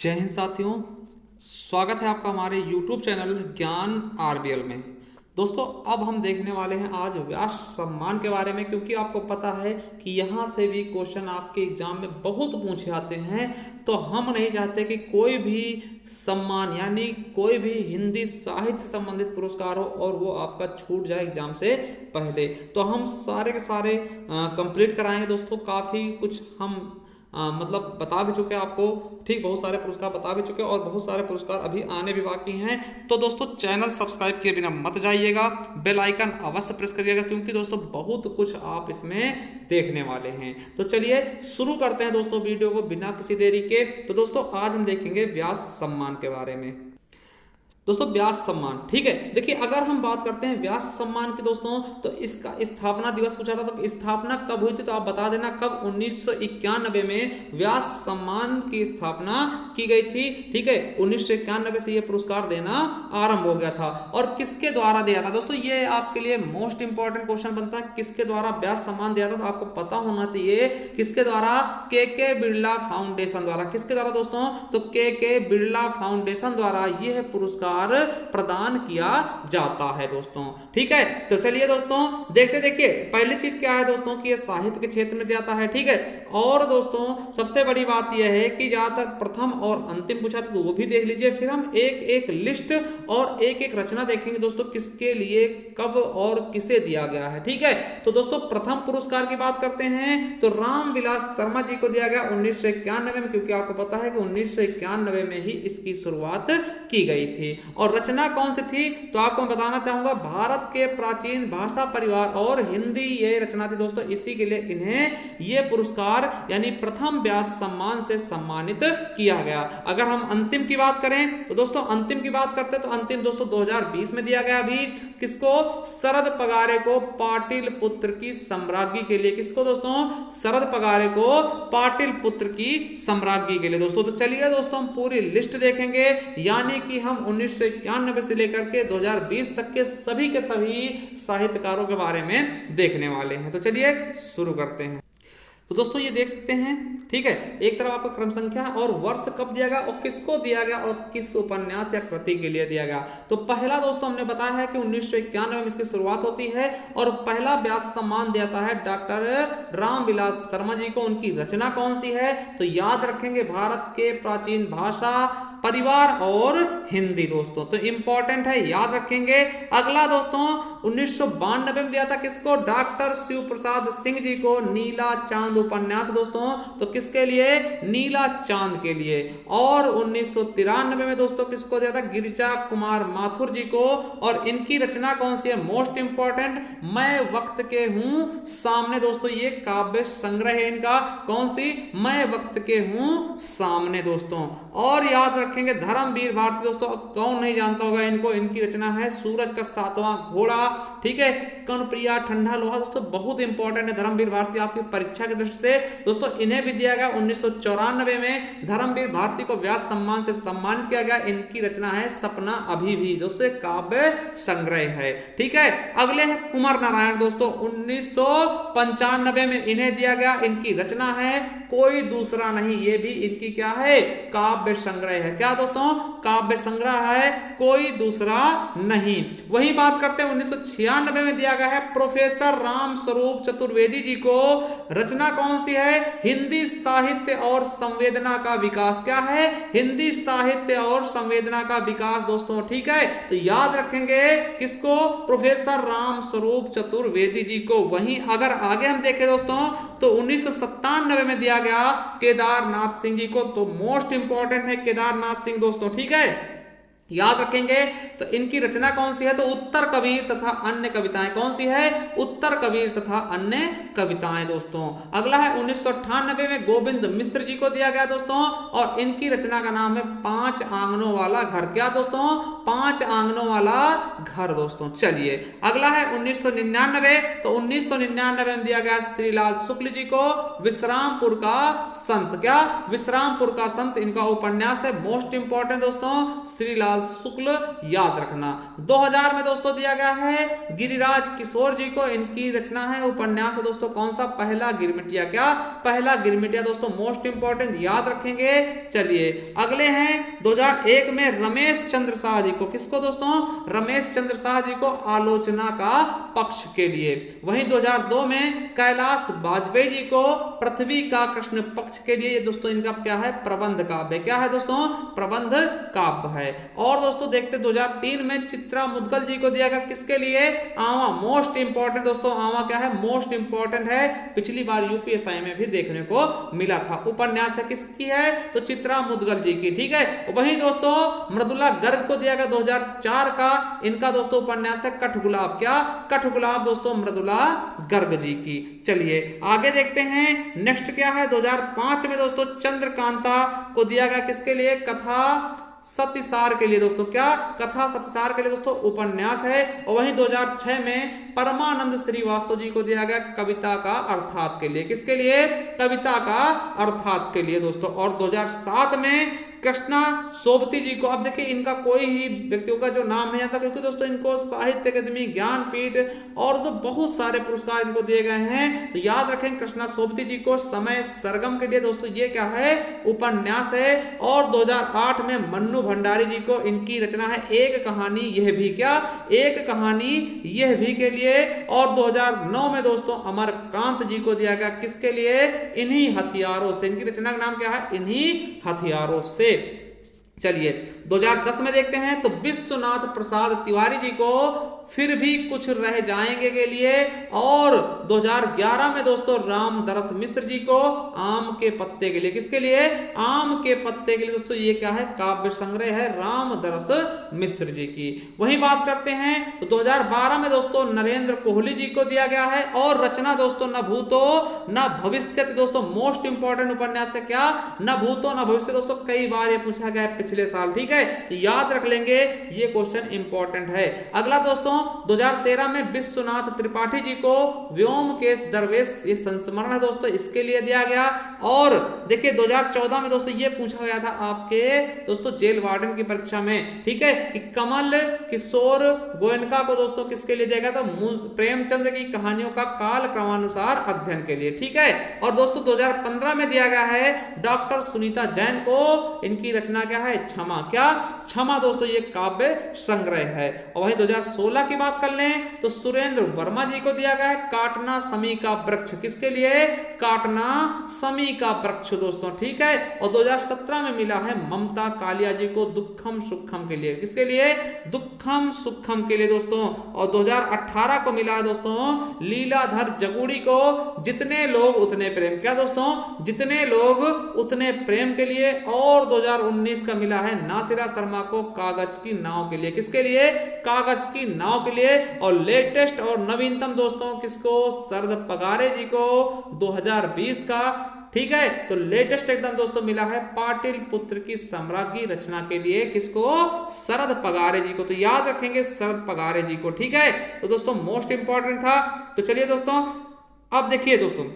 जय हिंद साथियों। स्वागत है आपका हमारे YouTube चैनल ज्ञान आरबीएल में। दोस्तों अब हम देखने वाले हैं आज व्यास सम्मान के बारे में, क्योंकि आपको पता है कि यहाँ से भी क्वेश्चन आपके एग्जाम में बहुत पूछे आते हैं। तो हम नहीं चाहते कि कोई भी सम्मान यानी कोई भी हिंदी साहित्य से संबंधित पुरस्कार हो और वो आपका छूट जाए एग्जाम से पहले। तो हम सारे के सारे कंप्लीट कराएंगे दोस्तों। काफ़ी कुछ हम मतलब बता भी चुके हैं आपको, ठीक, बहुत सारे पुरस्कार बता भी चुके हैं और बहुत सारे पुरस्कार अभी आने भी बाकी हैं। तो दोस्तों चैनल सब्सक्राइब किए बिना मत जाइएगा, बेल आइकन अवश्य प्रेस करिएगा, क्योंकि दोस्तों बहुत कुछ आप इसमें देखने वाले हैं। तो चलिए शुरू करते हैं दोस्तों वीडियो को बिना किसी देरी के। तो दोस्तों आज हम देखेंगे व्यास सम्मान के बारे में। दोस्तों व्यास सम्मान, ठीक है, देखिए अगर हम बात करते हैं व्यास सम्मान की दोस्तों, तो इसका स्थापना दिवस पूछा था, तो स्थापना कब हुई थी तो आप बता देना कब। 1991 में व्यास सम्मान की स्थापना की गई थी, ठीक है। 1991 से यह पुरस्कार देना आरंभ हो गया था। और किसके द्वारा दिया था दोस्तों, ये आपके लिए मोस्ट इंपॉर्टेंट क्वेश्चन बनता है। किसके द्वारा व्यास सम्मान दिया था तो आपको पता होना चाहिए किसके द्वारा। के बिरला फाउंडेशन द्वारा। किसके द्वारा दोस्तों, तो के बिरला फाउंडेशन द्वारा यह पुरस्कार प्रदान किया जाता है दोस्तों, ठीक है। तो चलिए दोस्तों देखते, देखिए पहली चीज क्या है दोस्तों कि ये साहित्य के क्षेत्र में जाता है, ठीक है। और दोस्तों सबसे बड़ी बात यह है कि ज्यादातर प्रथम और अंतिम पूछा था तो वो भी देख लीजिए। फिर हम एक एक लिस्ट और एक एक रचना देखेंगे दोस्तों, किसके लिए कब और किसे दिया गया है, ठीक है। तो दोस्तों प्रथम पुरस्कार की बात करते हैं तो रामविलास शर्मा जी को दिया गया 1991 में, क्योंकि आपको पता है कि 1991 में ही इसकी शुरुआत की गई थी। और रचना कौन सी थी तो आपको मैं बताना चाहूंगा, भारत के प्राचीन भाषा परिवार और हिंदी ये रचना थी दोस्तों। इसी के लिए इन्हें ये पुरस्कार यानी प्रथम व्यास सम्मान से सम्मानित किया गया। अगर हम अंतिम की बात करें तो दोस्तों अंतिम की बात करते तो अंतिम दोस्तों 2020 में दिया गया अभी। किसको, शरद पगारे को पाटिल पुत्र की सम्राज्ञी के लिए। किसको दोस्तों, शरद पगारे को पाटिल पुत्र की सम्राज्ञी के लिए दोस्तों। तो चलिए दोस्तों हम पूरी लिस्ट देखेंगे, यानी कि हम 1991 से लेकर के 2020 तक के सभी साहित्यकारों के बारे में देखने वाले हैं। तो चलिए शुरू करते हैं। तो दोस्तों ये देख सकते हैं, ठीक है, एक तरफ आपको क्रम संख्या और वर्ष कब दिया गया और किसको दिया गया और किस उपन्यास या कृति के लिए दिया गया। तो पहला दोस्तों हमने बताया है कि 1991 में इसकी शुरुआत होती है और पहला व्यास सम्मान दिया है डॉक्टर रामविलास शर्मा जी को। उनकी रचना कौन सी है तो याद रखेंगे, भारत के प्राचीन भाषा परिवार और हिंदी दोस्तों। तो इंपॉर्टेंट है, याद रखेंगे। अगला दोस्तों 1992 में दिया था किसको, डॉक्टर शिव प्रसाद सिंह जी को नीला चांद उपन्यास दोस्तों। तो किसके लिए, नीला चांद के लिए। और 1993 में दोस्तों किसको दिया था, गिरिजा कुमार माथुर जी को। और इनकी रचना कौन सी है, मोस्ट इंपॉर्टेंट, मैं वक्त के हूं सामने दोस्तों। ये काव्य संग्रह है इनका, कौन सी, मैं वक्त के हूं सामने दोस्तों। और याद रखेंगे धर्मवीर भारती दोस्तों, कौन नहीं जानता होगा इनको। इनकी रचना है सूरज का सातवां घोड़ा, ठीक है। कनप्रिया ठंडा लोहा दोस्तों, बहुत इंपॉर्टेंट है धर्मवीर भारती आपकी परीक्षा की दृष्टि से दोस्तों। इन्हें भी दिया गया 1994 में, धर्मवीर भारती को व्यास सम्मान से सम्मानित किया गया। इनकी रचना है सपना अभी भी दोस्तों, एक काव्य संग्रह है, ठीक है। अगले हैं कुमार नारायण दोस्तों, 1995 में इन्हें दिया गया। इनकी रचना है कोई दूसरा नहीं, ये भी इनकी क्या है, काव्य संग्रह है। क्या दोस्तों, काव्य संग्रह है कोई दूसरा नहीं। वही बात करते हैं 1996 में दिया गया है प्रोफेसर राम स्वरूप चतुर्वेदी जी को। रचना कौन सी है, हिंदी साहित्य और संवेदना का विकास। क्या है, हिंदी साहित्य और संवेदना का विकास दोस्तों, ठीक है। तो याद रखेंगे किसको, प्रोफेसर राम स्वरूप चतुर्वेदी जी को। वहीं अगर आगे हम देखें दोस्तों तो 1997 में दिया गया केदारनाथ सिंह जी को। तो मोस्ट इंपॉर्टेंट है केदारनाथ सिंह दोस्तों, ठीक है, याद रखेंगे। तो इनकी रचना कौन सी है तो उत्तर कबीर तथा अन्य कविताएं। कौन सी है, उत्तर कबीर तथा अन्य कविताएं दोस्तों। अगला है 1998 में गोविंद मिश्र जी को दिया गया दोस्तों, और इनकी रचना का नाम है पांच आंगनों वाला घर। क्या दोस्तों, पांच आंगनों वाला घर दोस्तों। चलिए अगला है 1999, तो 1999 में दिया गया श्रीलाल शुक्ल जी को विश्रामपुर का संत। क्या, विश्रामपुर का संत इनका उपन्यास है, मोस्ट इंपॉर्टेंट दोस्तों, श्रीलाल शुक्ल, याद रखना। 2000 में दोस्तों दिया गया है गिरिराज किशोर जी को। इनकी रचना है उपन्यास है दोस्तों, कौन सा? पहला गिरमिटिया। क्या? पहला गिरमिटिया दोस्तों, मोस्ट इंपॉर्टेंट, याद रखेंगे। चलिए अगले हैं 2001 में रमेश चंद्र शाह जी को, किसको दोस्तों? रमेश चंद्र शाह जी को आलोचना का पक्ष के लिए। वहीं 2002 में कैलाश वाजपेयी जी को पृथ्वी का कृष्ण पक्ष के लिए। ये दोस्तों इनका क्या है? प्रबंध काव्य। क्या है दोस्तों? प्रबंध काव्य है। और दोस्तों देखते 2003 में चित्रा मुद्गल जी को दिया गया, किसके लिए? आवा। मोस्ट इंपॉर्टेंट दोस्तों, आवा क्या है? मोस्ट इंपॉर्टेंट है, पिछली बार यूपीएसआई में भी देखने को मिला था। उपन्यास है किसकी है? तो चित्रा मुद्गल जी की, ठीक है। वहीं दोस्तों मृदुला गर्ग को दिया गया 2004 का, इनका दोस्तों उपन्यास है कठगुलाब। क्या? कठगुलाब दोस्तों, मृदुला गर्ग जी की। चलिए आगे देखते हैं, नेक्स्ट क्या है? 2005 में दोस्तों चंद्रकांता को दिया गया, किसके लिए? कथा सतिसार के लिए दोस्तों। क्या? कथा सतिसार के लिए दोस्तों उपन्यास है। और वहीं 2006 में परमानंद श्रीवास्तव जी को दिया गया कविता का अर्थात के लिए, किसके लिए? कविता का अर्थात के लिए दोस्तों। और 2007 में कृष्णा सोबती जी को, अब देखिए इनका कोई ही व्यक्तियों का जो नाम है आता, क्योंकि दोस्तों इनको साहित्य अकादमी, ज्ञानपीठ और जो बहुत सारे पुरस्कार इनको दिए गए हैं। तो याद रखें कृष्णा सोबती जी को समय सरगम के लिए दोस्तों, ये क्या है? उपन्यास है। और 2008 में मन्नू भंडारी जी को, इनकी रचना है एक कहानी यह भी। क्या? एक कहानी यह भी के लिए। और 2009 में दोस्तों अमरकांत जी को दिया गया, किसके लिए? इन्हीं हथियारों से। इनकी रचना का नाम क्या है? इन्हीं हथियारों से। चलिए 2010 में देखते हैं, तो विश्वनाथ प्रसाद तिवारी जी को फिर भी कुछ रह जाएंगे के लिए। और 2011 में दोस्तों रामदरस मिश्र जी को आम के पत्ते के लिए, किसके लिए? आम के पत्ते के लिए दोस्तों। ये क्या है? काव्य संग्रह है रामदरस मिश्र जी की। वहीं बात करते हैं तो 2012 में दोस्तों नरेंद्र कोहली जी को दिया गया है। और रचना दोस्तों न भूतो न भविष्यति दोस्तों, मोस्ट इंपॉर्टेंट उपन्यास है। क्या? न भूतो न भविष्य दोस्तों, कई बार ये पूछा गया है पिछले साल, ठीक है, तो याद रख लेंगे, ये क्वेश्चन इंपॉर्टेंट है। अगला दोस्तों 2013 में विश्वनाथ त्रिपाठी जी को व्योमकेश दरवेश, ये संस्मरण है दोस्तों, इसके लिए दिया गया। और देखिए 2014 में दोस्तों ये पूछा गया था आपके दोस्तों जेल वार्डन की परीक्षा में, ठीक है, कि कमल किशोर गोयनका को दोस्तों किसके लिए दिया गया था? प्रेमचंद्र की कहानियों का काल क्रमानुसार अध्ययन के लिए, ठीक है। और दोस्तों 2015 में दिया गया है डॉक्टर सुनीता जैन को, इनकी रचना क्या है? क्षमा। क्या? क्षमा दोस्तों, ये काव्य संग्रह है। और वहीं 2016 की बात कर लें तो सुरेंद्र वर्मा जी को दिया गया है काटना समी का वृक्ष, किसके लिए? काटना समी का वृक्ष दोस्तों, ठीक है। और 2017 में मिला है ममता कालिया जी को दुखम सुखम के लिए, किसके लिए? दुखम सुखम के लिए दोस्तों। और 2018 को मिला है दोस्तों लीलाधर जगुड़ी को जितने लोग उतने प्रेम। क्या दोस्तों? जितने लोग उतने प्रेम के लिए। और 2019 का मिला है नासिरा शर्मा को कागज की नाव के लिए, किसके लिए? कागज की नाव के लिए। और लेटेस्ट और नवीनतम दोस्तों किसको? शरद पगारे जी को 2020 का, ठीक है। तो लेटेस्ट एकदम दोस्तों मिला है पाटिल पुत्र की सम्राज्ञी रचना के लिए, किसको? शरद पगारे जी को। तो याद रखेंगे शरद पगारे जी को, ठीक है। तो दोस्तों मोस्ट इंपॉर्टेंट था। तो चलिए दोस्तों अब देखिए दोस्तों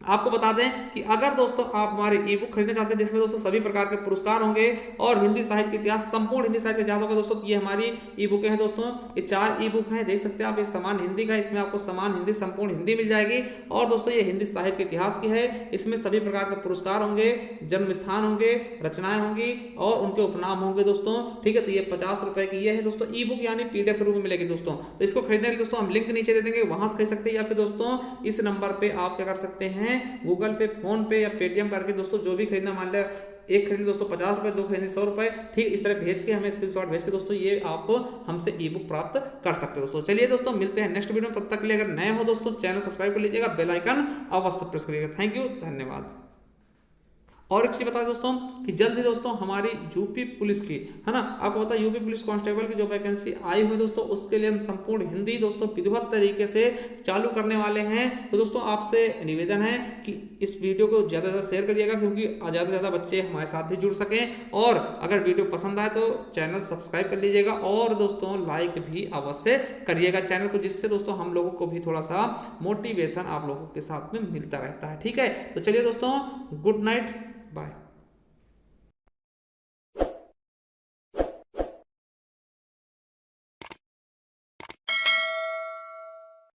आपको बता दें कि अगर दोस्तों आप हमारे ई बुक खरीदना चाहते हैं जिसमें दोस्तों सभी प्रकार के पुरस्कार होंगे और हिंदी साहित्य के इतिहास, संपूर्ण हिंदी साहित्य इतिहास होगा दोस्तों, तो ये हमारी ई बुकें हैं दोस्तों। ये 4 ई बुक हैं, देख सकते हैं आप, ये समान हिंदी का है, इसमें आपको समान हिंदी, संपूर्ण हिंदी मिल जाएगी। और दोस्तों ये हिंदी साहित्य के इतिहास की है, इसमें सभी प्रकार के पुरस्कार होंगे, जन्म स्थान होंगे, रचनाएं होंगी और उनके उपनाम होंगे दोस्तों, ठीक है। तो ये 50 रुपए की ये है दोस्तों ई बुक, यानी पीडीएफ के रूप में मिलेगी दोस्तों। तो इसको खरीदने के लिए दोस्तों हम लिंक नीचे दे देंगे, वहां से खरीद सकते हैं, या फिर दोस्तों इस नंबर पे आप क्या कर सकते हैं, गूगल पे, फोन पे या पेटीएम करके दोस्तों जो भी खरीदना, मान लिया एक खरीदे दोस्तों 50 रुपए, 2 खरीदे 100 रुपए, ठीक, इस तरह भेज के हमें स्क्रीनशॉट भेज के दोस्तों ये आप हमसे ई बुक प्राप्त कर सकते हो दोस्तों। चलिए दोस्तों मिलते हैं नेक्स्ट वीडियो में, तब तक के लिए अगर नए हो दोस्तों चैनल सब्सक्राइब कर लीजिएगा, बेल आइकन अवश्य प्रेस करिएगा। थैंक यू, धन्यवाद। और एक चीज बता दें दोस्तों कि जल्द ही दोस्तों हमारी यूपी पुलिस की, है ना, आपको पता है यूपी पुलिस कांस्टेबल की जो वैकेंसी आई हुई दोस्तों, उसके लिए हम संपूर्ण हिंदी दोस्तों विधिवत तरीके से चालू करने वाले हैं। तो दोस्तों आपसे निवेदन है कि इस वीडियो को ज़्यादा से ज़्यादा शेयर करिएगा, क्योंकि ज़्यादा से ज़्यादा बच्चे हमारे साथ भी जुड़ सकें। और अगर वीडियो पसंद आए तो चैनल सब्सक्राइब कर लीजिएगा और दोस्तों लाइक भी अवश्य करिएगा चैनल को, जिससे दोस्तों हम लोगों को भी थोड़ा सा मोटिवेशन आप लोगों के साथ में मिलता रहता है, ठीक है। तो चलिए दोस्तों, गुड नाइट, बाय।